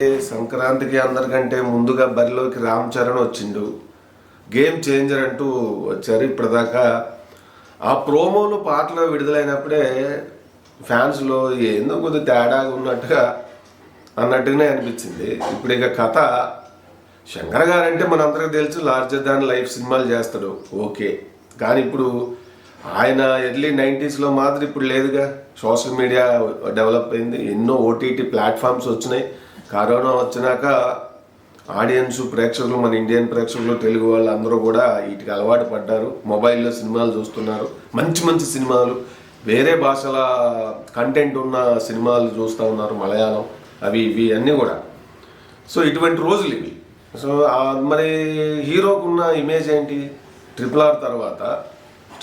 సంక్రాంతికి అందరికంటే ముందుగా బరిలోకి రామ్ చరణ్ వచ్చిండు. గేమ్ చేంజర్ అంటూ వచ్చారు. ఇప్పటిదాకా ఆ ప్రోమోలు పాటలు విడుదలైనప్పుడే ఫ్యాన్స్లో ఏందో కొద్దిగా తేడాగా అన్నట్టుగానే అనిపించింది. ఇప్పుడు ఇక కథ శంకర్ గారంటే మనందరికీ తెలుసు, లార్జర్ దాన్ లైఫ్ సినిమాలు చేస్తాడు, ఓకే. కానీ ఇప్పుడు ఆయన ఎర్లీ 90sలో మాత్రం ఇప్పుడు లేదుగా. సోషల్ మీడియా డెవలప్ అయింది, ఎన్నో ఓటీటీ ప్లాట్ఫామ్స్ వచ్చినాయి. కరోనా వచ్చినాక ఆడియన్స్, ప్రేక్షకులు, మన ఇండియన్ ప్రేక్షకులు, తెలుగు వాళ్ళు అందరూ కూడా వీటికి అలవాటు పడ్డారు. మొబైల్లో సినిమాలు చూస్తున్నారు, మంచి మంచి సినిమాలు, వేరే భాషల కంటెంట్ ఉన్న సినిమాలు చూస్తూ ఉన్నారు, మలయాళం అవి ఇవి అన్నీ కూడా. సో ఇటువంటి రోజులు ఇవి. సో మరి హీరోకున్న ఇమేజ్ ఏంటి? RRR తర్వాత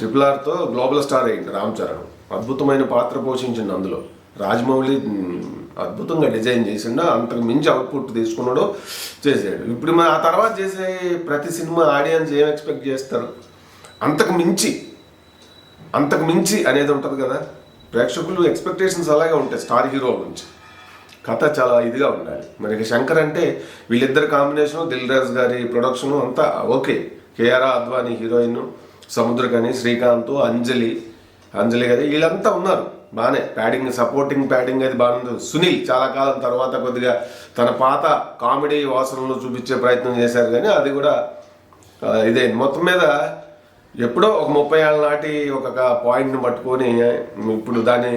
RRRతో గ్లోబల్ స్టార్ అయ్యింది రామ్ చరణ్. అద్భుతమైన పాత్ర పోషించింది అందులో. రాజమౌళి అద్భుతంగా డిజైన్ చేసిండు, అంతకు మించి అవుట్పుట్ తీసుకున్నాడు, చేసాడు. ఇప్పుడు మన ఆ తర్వాత చేసే ప్రతి సినిమా ఆడియన్స్ ఏం ఎక్స్పెక్ట్ చేస్తారు? అంతకు మించి అనేది ఉంటుంది కదా. ప్రేక్షకులు ఎక్స్పెక్టేషన్స్ అలాగే ఉంటాయి స్టార్ హీరో నుంచి. కథ చాలా ఇదిగా ఉండాలి. మరి శంకర్ అంటే వీళ్ళిద్దరు కాంబినేషను, దిల్ రాజు గారి ప్రొడక్షను అంతా okay. KR Advani heroine, Samuthirakani, Srikanth, Anjali గారి వీళ్ళంతా ఉన్నారు బాగానే. ప్యాడింగ్, సపోర్టింగ్ ప్యాడింగ్ అది బాగుంది. సునీల్ చాలా కాలం తర్వాత కొద్దిగా తన పాత కామెడీ వాసనలు చూపించే ప్రయత్నం చేశారు, కానీ అది కూడా ఇదే. మొత్తం మీద ఎప్పుడో ఒక 30 ఏళ్ళ నాటి ఒక పాయింట్ని పట్టుకొని ఇప్పుడు దాన్ని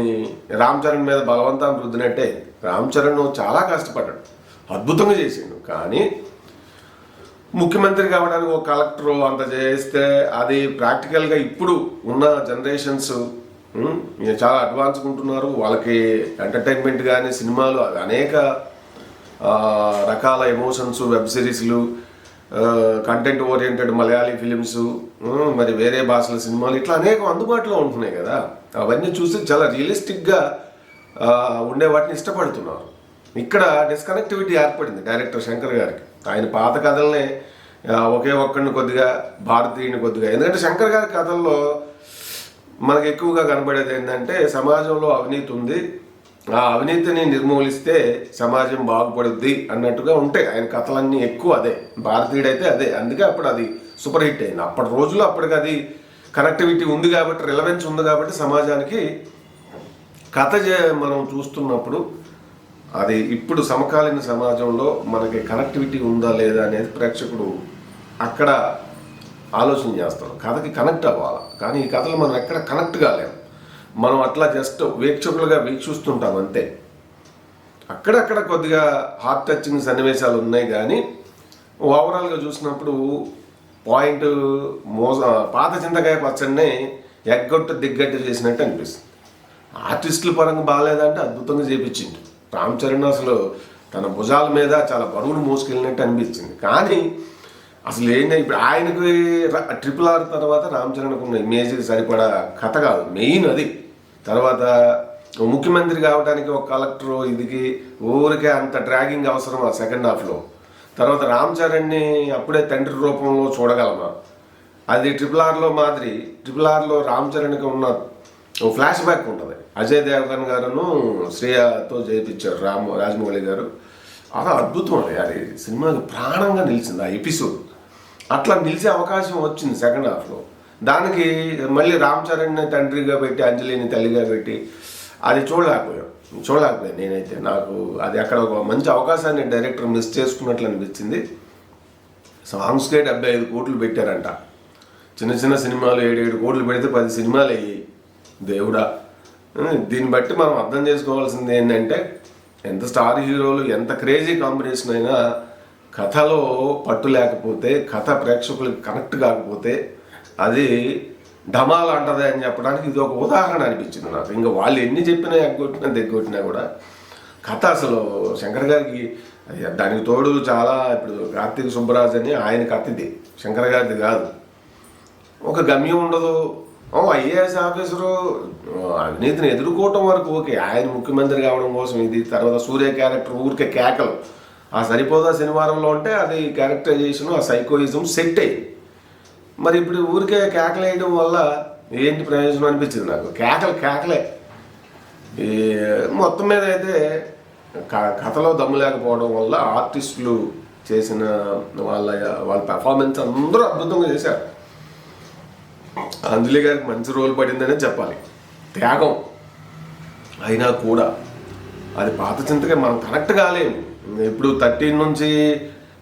రామ్ చరణ్ మీద బలవంతాన్ని రుద్దినట్టే. రామ్ చరణ్ చాలా కష్టపడ్డాడు, అద్భుతంగా చేసిండు. కానీ ముఖ్యమంత్రి కావడానికి ఒక కలెక్టర్ అంత చేస్తే అది ప్రాక్టికల్గా ఇప్పుడు ఉన్న జనరేషన్స్ చాలా అడ్వాన్స్గా ఉంటున్నారు. వాళ్ళకి ఎంటర్టైన్మెంట్ కానీ సినిమాలు అనేక రకాల ఎమోషన్స్, వెబ్ సిరీస్లు, కంటెంట్ ఓరియంటెడ్ మలయాళీ ఫిలిమ్స్, మరి వేరే భాషల సినిమాలు ఇట్లా అనేకం అందుబాటులో ఉంటున్నాయి కదా. అవన్నీ చూసి చాలా రియలిస్టిక్గా ఉండే వాటిని ఇష్టపడుతున్నారు. ఇక్కడ డిస్కనెక్టివిటీ ఏర్పడింది డైరెక్టర్ శంకర్ గారికి. ఆయన పాత కథలనే ఒకే ఒక్కడిని కొద్దిగా, భారతీయుని కొద్దిగా. ఎందుకంటే శంకర్ గారి కథల్లో మనకు ఎక్కువగా కనబడేది ఏంటంటే సమాజంలో అవినీతి ఉంది, ఆ అవినీతిని నిర్మూలిస్తే సమాజం బాగుపడుద్ది అన్నట్టుగా ఉంటాయి ఆయన కథలన్నీ. ఎక్కువ అదే, భారతీయుడైతే అదే. అందుకే అప్పుడు అది సూపర్ హిట్ అయింది. అప్పటి రోజుల్లో అప్పటికి అది కనెక్టివిటీ ఉంది కాబట్టి, రిలవెన్స్ ఉంది కాబట్టి సమాజానికి కథ మనం చూస్తున్నప్పుడు అది ఇప్పుడు సమకాలీన సమాజంలో మనకి కనెక్టివిటీ ఉందా లేదా అనేది ప్రేక్షకుడు అక్కడ ఆలోచన చేస్తాం. కథకి కనెక్ట్ అవ్వాలి, కానీ ఈ కథలు మనం ఎక్కడ కనెక్ట్ కాలేము. మనం అట్లా జస్ట్ వీక్షకులుగా వీక్షిస్తుంటాం అంతే. అక్కడక్కడ కొద్దిగా హార్ట్ టచింగ్ సన్నివేశాలు ఉన్నాయి, కానీ ఓవరాల్గా చూసినప్పుడు పాయింట్ పాత చింతకాయ పచ్చడిని ఎగ్గొట్టు దిగ్గట్టు చేసినట్టు అనిపిస్తుంది. ఆర్టిస్టుల పరంగా బాగాలేదంటే అద్భుతంగా చేపించింది రామ్ చరణ్. అసలు తన భుజాల మీద చాలా బరువును మోసుకెళ్ళినట్టు అనిపించింది. కానీ అసలు ఏంటంటే ఇప్పుడు ఆయనకి RRR తర్వాత రామ్ చరణ్కు ఉన్న ఇమేజ్కి సరిపడా కథ కాదు మెయిన్ అది. తర్వాత ముఖ్యమంత్రి కావడానికి ఒక కలెక్టర్ ఇదికి ఊరికే అంత డ్రాగింగ్ అవసరం ఆ సెకండ్ హాఫ్లో. తర్వాత రామ్ చరణ్ని అప్పుడే తండ్రి రూపంలో చూడగలమా? అది RRRలో మాదిరి. RRRలో రామ్ చరణ్కి ఉన్న ఫ్లాష్ బ్యాక్ ఉంటుంది. అజయ్ దేవగన్ గారును శ్రేయతో చేయించారు రాజమౌళి గారు. అలా అద్భుతం అది. అది సినిమాకి ప్రాణంగా నిలిచింది ఆ ఎపిసోడ్. అట్లా నిలిచే అవకాశం వచ్చింది సెకండ్ హాఫ్లో. దానికి మళ్ళీ రామ్ చరణ్ని తండ్రిగా పెట్టి, అంజలిని తల్లిగా పెట్టి అది చూడలేకపోయాను నేనైతే. నాకు అది అక్కడ ఒక మంచి అవకాశాన్ని డైరెక్టర్ మిస్ చేసుకున్నట్లు అనిపించింది. సాంగ్స్కే 75 కోట్లు పెట్టారంట. చిన్న చిన్న సినిమాలు 7 కోట్లు పెడితే 10 సినిమాలు అయ్యాయి. దేవుడా! దీన్ని బట్టి మనం అర్థం చేసుకోవాల్సింది ఏంటంటే, ఎంత స్టార్ హీరోలు, ఎంత క్రేజీ కాంబినేషన్ అయినా కథలో పట్టు లేకపోతే, కథ ప్రేక్షకులకు కనెక్ట్ కాకపోతే అది ఢమాల్ అంటది అని చెప్పడానికి ఇది ఒక ఉదాహరణ అనిపించింది నాకు. ఇంకా వాళ్ళు ఎన్ని చెప్పినా, ఎగ్గొట్టినా దిగ్గొట్టినా కూడా కథ అసలు శంకర్ గారికి దానికి తోడు చాలా. ఇప్పుడు కార్తీక్ సుబ్బరాజ్ అని ఆయన కథ ఇది, శంకర్ గారిది కాదు. ఒక గమ్యం ఉండదు. ఐఏఎస్ ఆఫీసరు అవినీతిని ఎదుర్కోవటం వరకు ఓకే, ఆయన ముఖ్యమంత్రి కావడం కోసం ఇది. తర్వాత సూర్య క్యారెక్టర్ ఊరికే కేకలు, ఆ సరిపోదా శనివారంలో అంటే అది క్యారెక్టరైజేషన్, ఆ సైకోయిజం సెట్ అయ్యి. మరి ఇప్పుడు ఊరికే కేకలు వేయడం వల్ల ఏంటి ప్రయోజనం అనిపించింది నాకు. కేకలే. ఈ మొత్తం మీద అయితే కథలో దమ్ము లేకపోవడం వల్ల ఆర్టిస్టులు చేసిన వాళ్ళ పెర్ఫార్మెన్స్ అందరూ అద్భుతంగా చేశారు. అంజలి గారికి మంచి రోల్ పడిందనే చెప్పాలి. త్యాగం అయినా కూడా అది పాత చింతకే మనం కనెక్ట్ కాలేము. ఇప్పుడు 13 నుంచి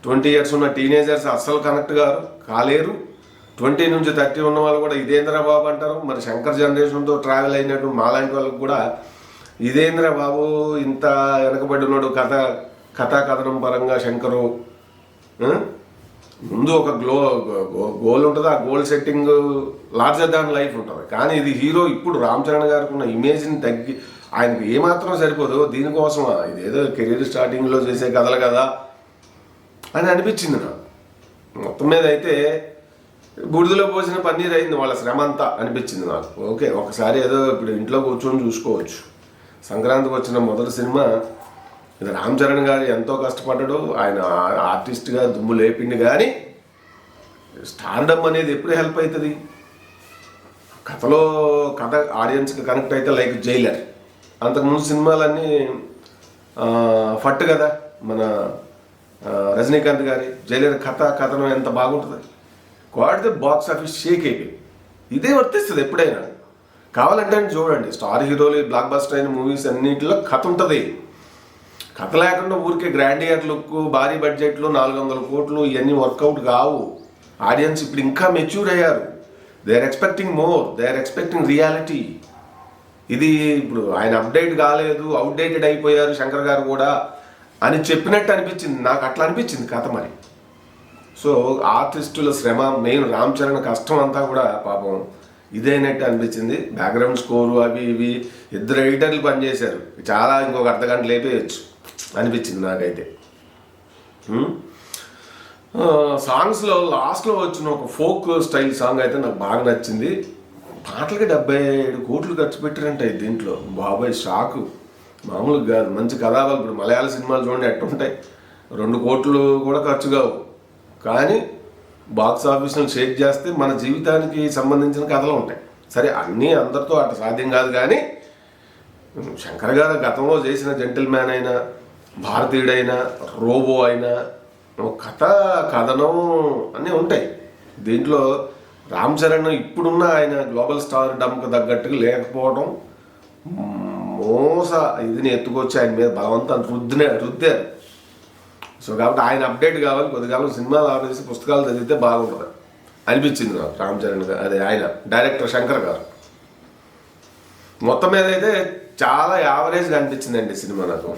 20 ఇయర్స్ ఉన్న టీనేజర్స్ అస్సలు కనెక్ట్ కాలేరు. 20 నుంచి 30 ఉన్న వాళ్ళు కూడా ఇదేంద్ర బాబు అంటారు. మరి శంకర్ జనరేషన్తో ట్రావెల్ అయినట్టు మాలాంటి వాళ్ళకి కూడా ఇదేంద్ర బాబు ఇంత వెనకబడి ఉన్నాడు కథనం పరంగా శంకరు. ముందు ఒక గోల్ ఉంటుంది, ఆ goal setting larger than life ఉంటుంది. కానీ ఇది హీరో ఇప్పుడు రామ్ చరణ్ గారికి ఉన్న ఇమేజ్ని తగ్గి ఆయనకు ఏమాత్రం సరిపోదు. దీనికోసమా ఇదేదో కెరీర్ స్టార్టింగ్లో చేసే కథలు కదా అని అనిపించింది నాకు. మొత్తం మీద అయితే బుడిదలో పోసిన పన్నీర్ అయింది వాళ్ళ శ్రమ అంతా అనిపించింది నాకు. ఓకే, ఒకసారి ఏదో ఇప్పుడు ఇంట్లో కూర్చొని చూసుకోవచ్చు. సంక్రాంతికి వచ్చిన మొదటి సినిమా ఇది. రామ్ చరణ్ గారు ఎంతో కష్టపడ్డాడు, ఆయన ఆర్టిస్ట్గా దుమ్ము లేపిండి. కానీ స్టార్డమ్ అనేది ఎప్పుడు హెల్ప్ అవుతుంది? కథ ఆడియన్స్కి కనెక్ట్ అయితే, లైక్ జైలర్. అంతకుముందు సినిమాలన్నీ ఫట్ కదా, మన రజనీకాంత్ గారి జైలర్ కథనం ఎంత బాగుంటుంది. క్వాలిటీ బాక్స్ ఆఫీస్ షేక్ అయిపోయి. ఇదే వర్తిస్తుంది ఎప్పుడైనా. కావాలంటే చూడండి, స్టార్ హీరోలు బ్లాక్ బస్టర్ అయిన మూవీస్ అన్నింటిలో కథ ఉంటుంది. కథ లేకుండా ఊరికే గ్రాండియర్ లుక్, భారీ బడ్జెట్లు, 400 కోట్లు ఇవన్నీ వర్కౌట్ కావు. ఆడియన్స్ ఇప్పుడు ఇంకా మెచ్యూర్ అయ్యారు. They are expecting more, they are expecting reality. ఇది ఇప్పుడు ఆయన అప్డేట్ కాలేదు, అవుట్డేటెడ్ అయిపోయారు శంకర్ గారు కూడా అని చెప్పినట్టు అనిపించింది నాకు. అట్లా అనిపించింది కథ. మరి సో ఆర్టిస్టుల శ్రమ, మెయిన్ రామ్ చరణ్ కష్టం అంతా కూడా పాపం ఇదైనట్టు అనిపించింది. బ్యాక్గ్రౌండ్ స్కోరు అవి ఇవి 2 ఎడిటర్లు పనిచేశారు. చాలా ఇంకొక అర్ధగంట లేపేయచ్చు అనిపించింది నాకైతే. సాంగ్స్లో లాస్ట్లో వచ్చిన ఒక ఫోక్ స్టైల్ సాంగ్ అయితే నాకు బాగా నచ్చింది. పాటలకి 77 కోట్లు ఖర్చు పెట్టారంటాయి దీంట్లో. బాబాయ్ షాకు, మామూలుగా కాదు. మంచి కథాలు. ఇప్పుడు మలయాళ సినిమాలు చూడండి ఎట్టుంటాయి, 2 కోట్లు కూడా ఖర్చు కావు. కానీ బాక్స్ ఆఫీస్ను షేక్ చేస్తే మన జీవితానికి సంబంధించిన కథలు ఉంటాయి. సరే, అన్నీ అందరితో అటు సాధ్యం కాదు. కానీ శంకర్ గారు గతంలో చేసిన జెంటిల్ మ్యాన్ అయినా, భారతీయుడైనా, రోబో అయినా కథనం అన్నీ ఉంటాయి. దీంట్లో రామ్ చరణ్ ఇప్పుడున్న ఆయన గ్లోబల్ స్టార్ డమ్కి తగ్గట్టుగా లేకపోవడం, ఇదిని ఎత్తుకొచ్చి ఆయన మీద బలవంతాన్ని రుద్దారు. సో కాబట్టి ఆయన అప్డేట్ కావాలి. కొద్దికాలం సినిమాలు ఆపేసి పుస్తకాలు చదివితే బాగుంటుంది అనిపించింది నాకు రామ్ చరణ్ గారు. అదే ఆయన డైరెక్టర్ శంకర్ గారు. మొత్తం మీద అయితే చాలా యావరేజ్గా అనిపించిందండి సినిమా నాకు.